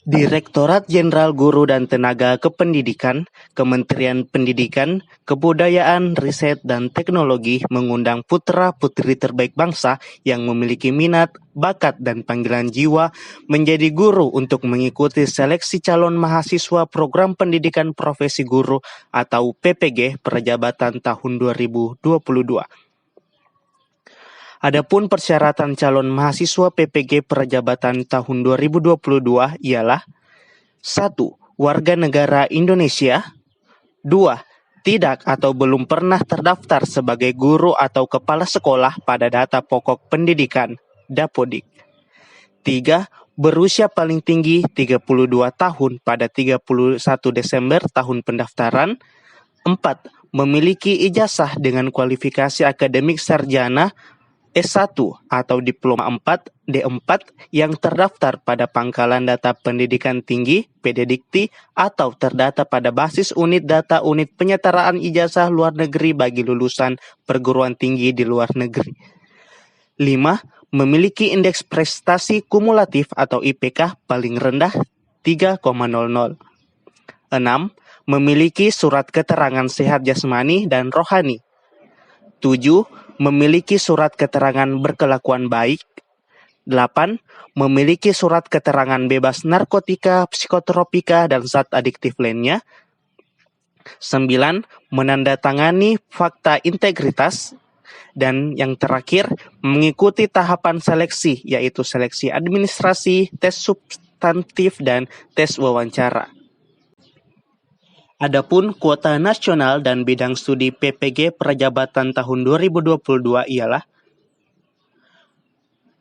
Direktorat Jenderal Guru dan Tenaga Kependidikan, Kementerian Pendidikan, Kebudayaan, Riset, dan Teknologi mengundang putra-putri terbaik bangsa yang memiliki minat, bakat, dan panggilan jiwa menjadi guru untuk mengikuti seleksi calon mahasiswa Program Pendidikan Profesi Guru atau PPG Perjabatan tahun 2022. Adapun persyaratan calon mahasiswa PPG Perjabatan tahun 2022 ialah 1. Warga negara Indonesia. 2. Tidak atau belum pernah terdaftar sebagai guru atau kepala sekolah pada data pokok pendidikan Dapodik. 3. Berusia paling tinggi 32 tahun pada 31 Desember tahun pendaftaran. 4. Memiliki ijazah dengan kualifikasi akademik sarjana S1 atau Diploma 4, D4 yang terdaftar pada Pangkalan Data Pendidikan Tinggi, PDDikti, atau terdata pada basis unit data unit penyetaraan ijazah luar negeri bagi lulusan perguruan tinggi di luar negeri. 5. Memiliki indeks prestasi kumulatif atau IPK paling rendah 3,00. 6. Memiliki surat keterangan sehat jasmani dan rohani. 7. Memiliki surat keterangan berkelakuan baik. 8. Memiliki surat keterangan bebas narkotika, psikotropika, dan zat adiktif lainnya. 9. Menandatangani fakta integritas. Dan yang terakhir, mengikuti tahapan seleksi, yaitu seleksi administrasi, tes substantif, dan tes wawancara. Adapun kuota nasional dan bidang studi PPG Perjabatan tahun 2022 ialah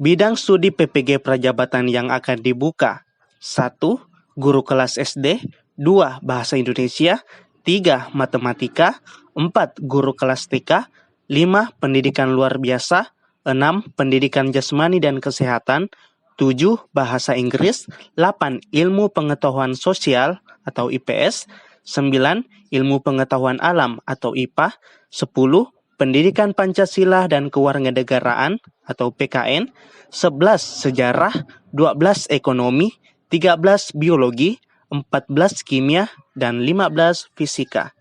bidang studi PPG Perjabatan yang akan dibuka 1. Guru kelas SD. 2. Bahasa Indonesia. 3. Matematika. 4. Guru kelas TK. 5. Pendidikan luar biasa. 6. Pendidikan jasmani dan kesehatan. 7. Bahasa Inggris. 8. Ilmu pengetahuan sosial atau IPS. 9. Ilmu pengetahuan alam atau IPA. 10. Pendidikan Pancasila dan Kewarganegaraan atau PKN. 11. Sejarah. 12. Ekonomi. 13. Biologi. 14. Kimia. Dan 15. Fisika.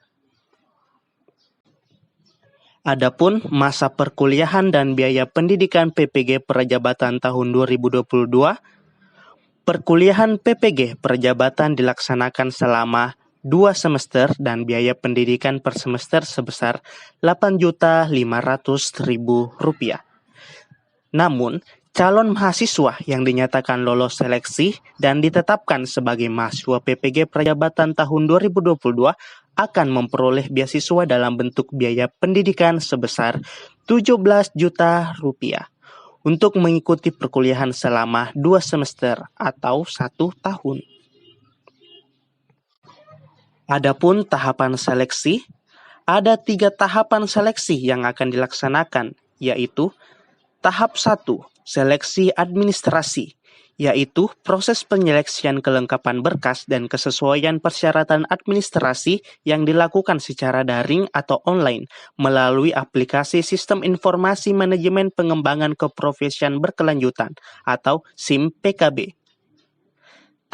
Adapun masa perkuliahan dan biaya pendidikan PPG Perjabatan tahun 2022, perkuliahan PPG Perjabatan dilaksanakan selama 2 semester dan biaya pendidikan per semester sebesar Rp8.500.000. Namun, calon mahasiswa yang dinyatakan lolos seleksi dan ditetapkan sebagai mahasiswa PPG Perjabatan tahun 2022 akan memperoleh beasiswa dalam bentuk biaya pendidikan sebesar Rp17 juta untuk mengikuti perkuliahan selama 2 semester atau 1 tahun. Adapun tahapan seleksi, ada 3 tahapan seleksi yang akan dilaksanakan, yaitu tahap 1, seleksi administrasi, yaitu proses penyeleksian kelengkapan berkas dan kesesuaian persyaratan administrasi yang dilakukan secara daring atau online melalui aplikasi Sistem Informasi Manajemen Pengembangan Keprofesian Berkelanjutan atau SIM PKB.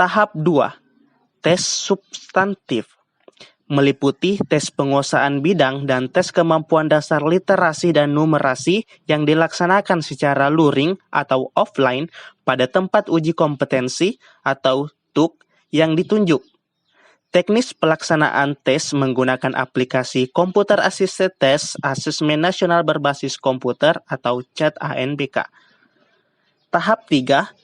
Tahap 2, tes substantif, meliputi tes penguasaan bidang dan tes kemampuan dasar literasi dan numerasi yang dilaksanakan secara luring atau offline pada tempat uji kompetensi atau TUK yang ditunjuk. Teknis pelaksanaan tes menggunakan aplikasi Computer Assisted Test Asesmen Nasional Berbasis Komputer atau CAT-ANBK. Tahap 3,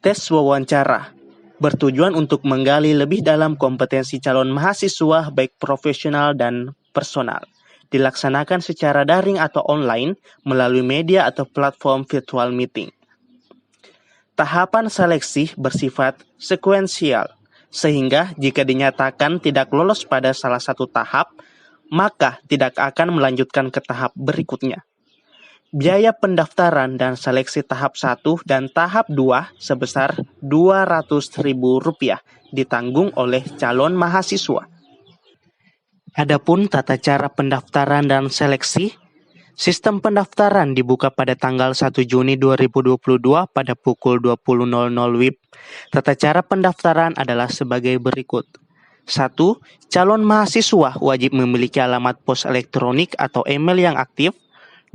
tes wawancara, bertujuan untuk menggali lebih dalam kompetensi calon mahasiswa baik profesional dan personal. Dilaksanakan secara daring atau online melalui media atau platform virtual meeting. Tahapan seleksi bersifat sekuensial, sehingga jika dinyatakan tidak lolos pada salah satu tahap, maka tidak akan melanjutkan ke tahap berikutnya. Biaya pendaftaran dan seleksi tahap 1 dan tahap 2 sebesar Rp200.000 ditanggung oleh calon mahasiswa. Adapun tata cara pendaftaran dan seleksi, Sistem pendaftaran dibuka pada tanggal 1 Juni 2022 pada pukul 20.00 WIB. Tata cara pendaftaran adalah sebagai berikut. 1. Calon mahasiswa wajib memiliki alamat pos elektronik atau email yang aktif.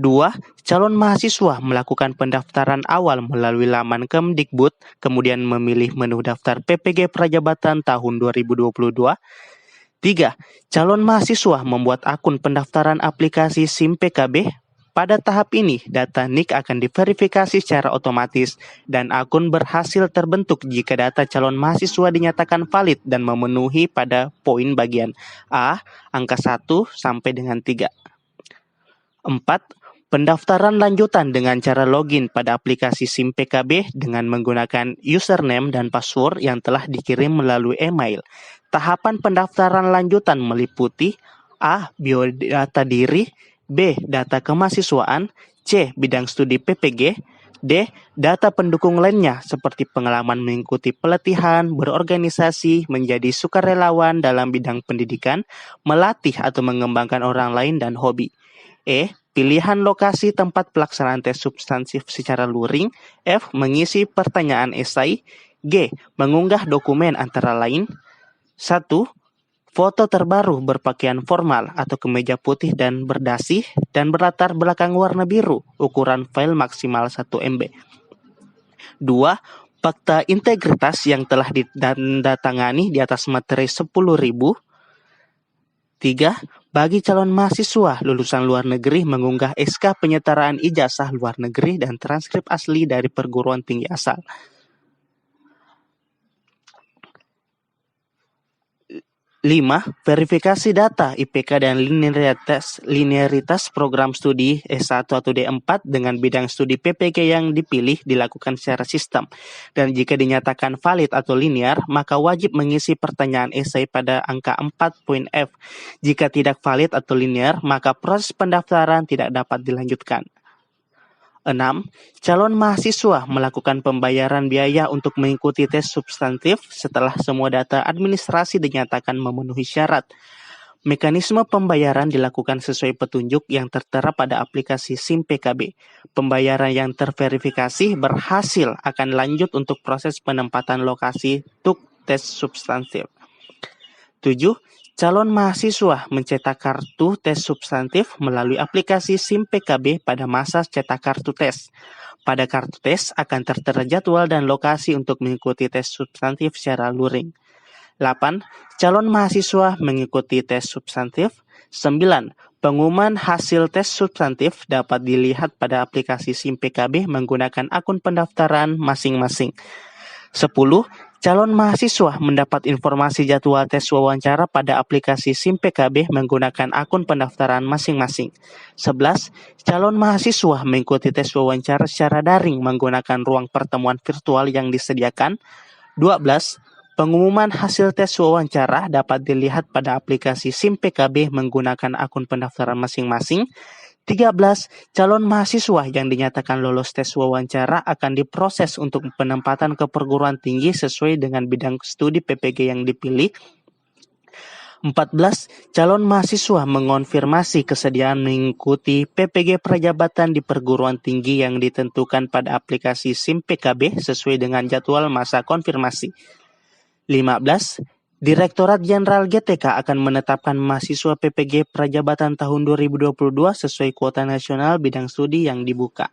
2. Calon mahasiswa melakukan pendaftaran awal melalui laman Kemdikbud, kemudian memilih menu daftar PPG Prajabatan tahun 2022. 3. Calon mahasiswa membuat akun pendaftaran aplikasi SIM PKB. Pada tahap ini, data NIK akan diverifikasi secara otomatis dan akun berhasil terbentuk jika data calon mahasiswa dinyatakan valid dan memenuhi pada poin bagian A, angka 1 sampai dengan 3. 4. Pendaftaran lanjutan dengan cara login pada aplikasi SIM PKB dengan menggunakan username dan password yang telah dikirim melalui email. Tahapan pendaftaran lanjutan meliputi A. Biodata diri, B. Data kemahasiswaan, C. Bidang studi PPG, D. Data pendukung lainnya seperti pengalaman mengikuti pelatihan, berorganisasi, menjadi sukarelawan dalam bidang pendidikan, melatih atau mengembangkan orang lain, dan hobi. E. Pilihan lokasi tempat pelaksanaan tes substansif secara luring. F. Mengisi pertanyaan esai. G. Mengunggah dokumen antara lain 1. Foto terbaru berpakaian formal atau kemeja putih dan berdasi dan berlatar belakang warna biru, ukuran file maksimal 1 MB. 2. Fakta integritas yang telah ditandatangani di atas materi 10.000. 3. Bagi calon mahasiswa lulusan luar negeri mengunggah SK penyetaraan ijazah luar negeri dan transkrip asli dari perguruan tinggi asal. 5. Verifikasi data IPK dan linearitas program studi S1 atau D4 dengan bidang studi PPG yang dipilih dilakukan secara sistem. Dan jika dinyatakan valid atau linear, maka wajib mengisi pertanyaan esai pada angka 4.F. Jika tidak valid atau linear, maka proses pendaftaran tidak dapat dilanjutkan. 6. Calon mahasiswa melakukan pembayaran biaya untuk mengikuti tes substantif setelah semua data administrasi dinyatakan memenuhi syarat. Mekanisme pembayaran dilakukan sesuai petunjuk yang tertera pada aplikasi SIM PKB. Pembayaran yang terverifikasi berhasil akan lanjut untuk proses penempatan lokasi untuk tes substantif. 7. Calon mahasiswa mencetak kartu tes substantif melalui aplikasi SIM PKB pada masa cetak kartu tes. Pada kartu tes akan tertera jadwal dan lokasi untuk mengikuti tes substantif secara luring. 8. Calon mahasiswa mengikuti tes substantif. 9. Pengumuman hasil tes substantif dapat dilihat pada aplikasi SIM PKB menggunakan akun pendaftaran masing-masing. 10. Calon mahasiswa mendapat informasi jadwal tes wawancara pada aplikasi SIM PKB menggunakan akun pendaftaran masing-masing. 11. Calon mahasiswa mengikuti tes wawancara secara daring menggunakan ruang pertemuan virtual yang disediakan. 12. Pengumuman hasil tes wawancara dapat dilihat pada aplikasi SIM PKB menggunakan akun pendaftaran masing-masing. 13. Calon mahasiswa yang dinyatakan lolos tes wawancara akan diproses untuk penempatan ke perguruan tinggi sesuai dengan bidang studi PPG yang dipilih. 14. Calon mahasiswa mengonfirmasi kesediaan mengikuti PPG Prajabatan di perguruan tinggi yang ditentukan pada aplikasi SIM PKB sesuai dengan jadwal masa konfirmasi. 15. Direktorat Jenderal GTK akan menetapkan mahasiswa PPG Prajabatan tahun 2022 sesuai kuota nasional bidang studi yang dibuka.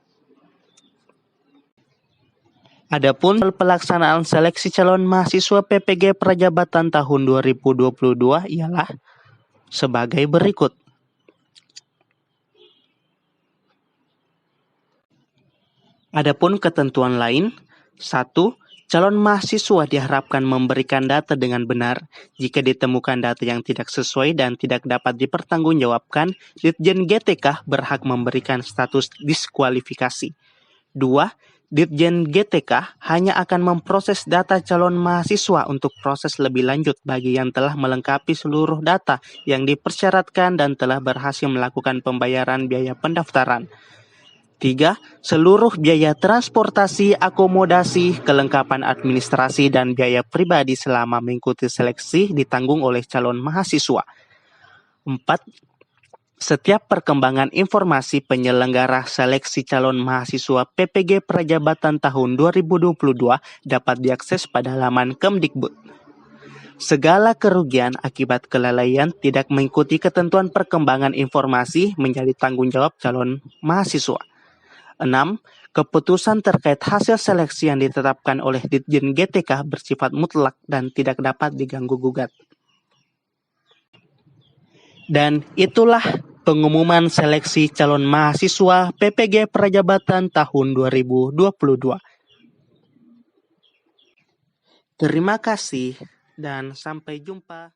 Adapun pelaksanaan seleksi calon mahasiswa PPG Prajabatan tahun 2022 ialah sebagai berikut. Adapun ketentuan lain, 1. Calon mahasiswa diharapkan memberikan data dengan benar. Jika ditemukan data yang tidak sesuai dan tidak dapat dipertanggungjawabkan, Ditjen GTK berhak memberikan status diskualifikasi. 2. Ditjen GTK hanya akan memproses data calon mahasiswa untuk proses lebih lanjut bagi yang telah melengkapi seluruh data yang dipersyaratkan dan telah berhasil melakukan pembayaran biaya pendaftaran. 3. Seluruh biaya transportasi, akomodasi, kelengkapan administrasi, dan biaya pribadi selama mengikuti seleksi ditanggung oleh calon mahasiswa. 4. Setiap perkembangan informasi penyelenggara seleksi calon mahasiswa PPG Prajabatan tahun 2022 dapat diakses pada laman Kemdikbud. Segala kerugian akibat kelalaian tidak mengikuti ketentuan perkembangan informasi menjadi tanggung jawab calon mahasiswa. 6. Keputusan terkait hasil seleksi yang ditetapkan oleh Ditjen GTK bersifat mutlak dan tidak dapat diganggu-gugat. Dan itulah pengumuman seleksi calon mahasiswa PPG Prajabatan tahun 2022. Terima kasih dan sampai jumpa.